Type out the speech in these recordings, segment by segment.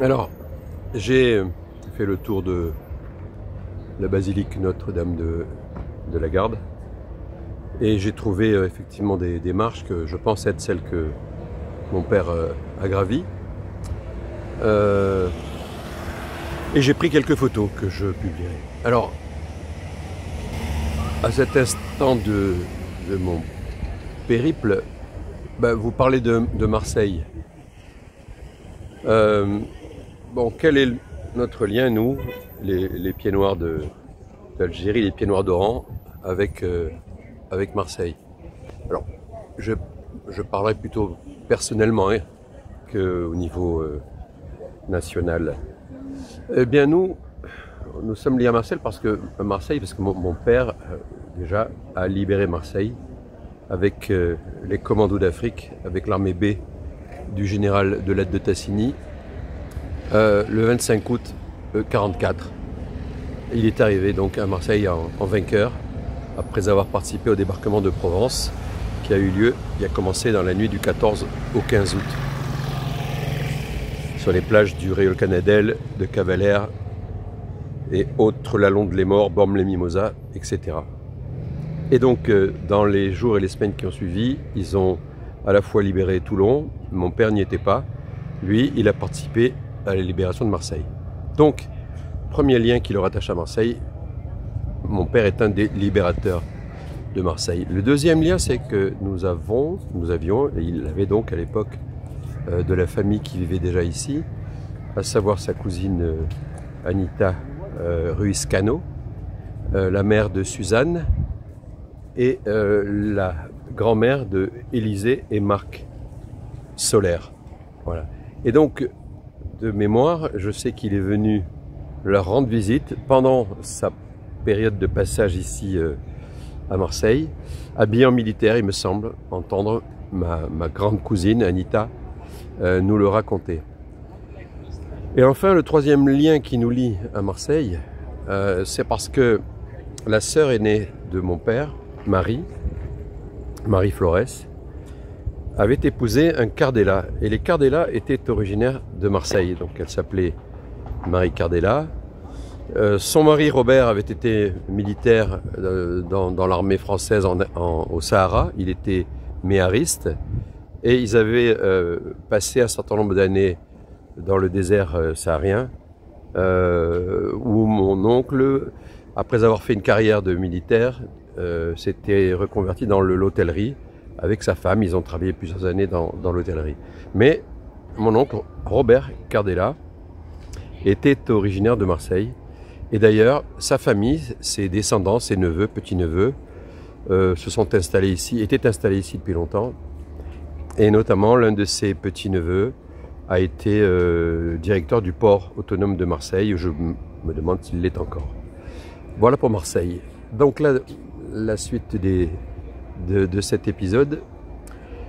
Alors, j'ai fait le tour de la basilique Notre-Dame de la Garde et j'ai trouvé effectivement des marches que je pense être celles que mon père a gravies. Et j'ai pris quelques photos que je publierai. Alors, à cet instant de mon périple, vous parlez de Marseille. Bon, quel est notre lien, nous, les pieds noirs d'Algérie, les pieds noirs d'Oran, avec Marseille? Alors, je parlerai plutôt personnellement qu'au niveau national. Eh bien, nous sommes liés à Marseille parce que mon père, déjà, a libéré Marseille avec les commandos d'Afrique, avec l'armée B du général Delade de Tassigny, le 25 août 1944. Il est arrivé donc à Marseille en vainqueur, après avoir participé au débarquement de Provence, qui a commencé dans la nuit du 14 au 15 août, sur les plages du Réole-Canadelle, de Cavalère et autres, Lalonde de les Morts, Bormes-les-Mimosas, etc. Et donc, dans les jours et les semaines qui ont suivi, ils ont à la fois libéré Toulon. Mon père n'y était pas. Lui, il a participé à la libération de Marseille. Donc, premier lien qui le rattache à Marseille, mon père est un des libérateurs de Marseille. Le deuxième lien, c'est que nous avions, et il avait donc à l'époque de la famille qui vivait déjà ici, à savoir sa cousine Anita Ruiz-Cano, la mère de Suzanne et la grand-mère de Élisée et Marc Solaire. Voilà. Et donc, de mémoire, je sais qu'il est venu leur rendre visite pendant sa période de passage ici à Marseille, habillé en militaire, il me semble, entendre ma grande cousine Anita nous le raconter. Et enfin, le troisième lien qui nous lie à Marseille, c'est parce que la sœur aînée de mon père, Marie Flores, avait épousé un Cardella. Et les Cardella étaient originaires de Marseille. Donc elle s'appelait Marie Cardella. Son mari Robert avait été militaire dans l'armée française au Sahara. Il était méhariste. Et ils avaient passé un certain nombre d'années dans le désert saharien, où mon oncle, après avoir fait une carrière de militaire, s'était reconverti dans l'hôtellerie avec sa femme. Ils ont travaillé plusieurs années dans l'hôtellerie. Mais mon oncle Robert Cardella était originaire de Marseille. Et d'ailleurs, sa famille, ses descendants, ses neveux, petits-neveux, étaient installés ici depuis longtemps. Et notamment, l'un de ses petits-neveux a été directeur du port autonome de Marseille. Je me demande s'il l'est encore. Voilà pour Marseille. Donc là, la suite de cet épisode,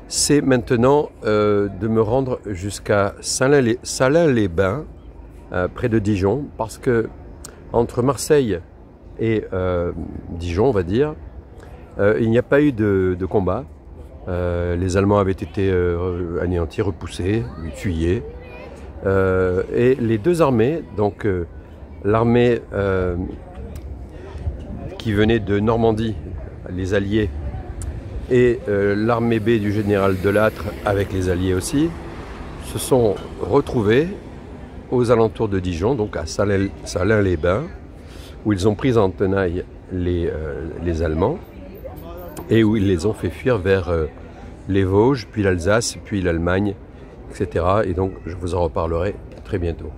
c'est maintenant de me rendre jusqu'à Salins-les-Bains, près de Dijon, parce que entre Marseille et Dijon, on va dire, il n'y a pas eu de combat. Les Allemands avaient été anéantis, repoussés, fuyés. Et les deux armées, donc l'armée qui venait de Normandie, les Alliés, et l'armée B du général Delattre, avec les Alliés aussi, se sont retrouvés aux alentours de Dijon, donc à Salins-les-Bains, où ils ont pris en tenaille les Allemands, et où ils les ont fait fuir vers les Vosges, puis l'Alsace, puis l'Allemagne, etc. Et donc je vous en reparlerai très bientôt.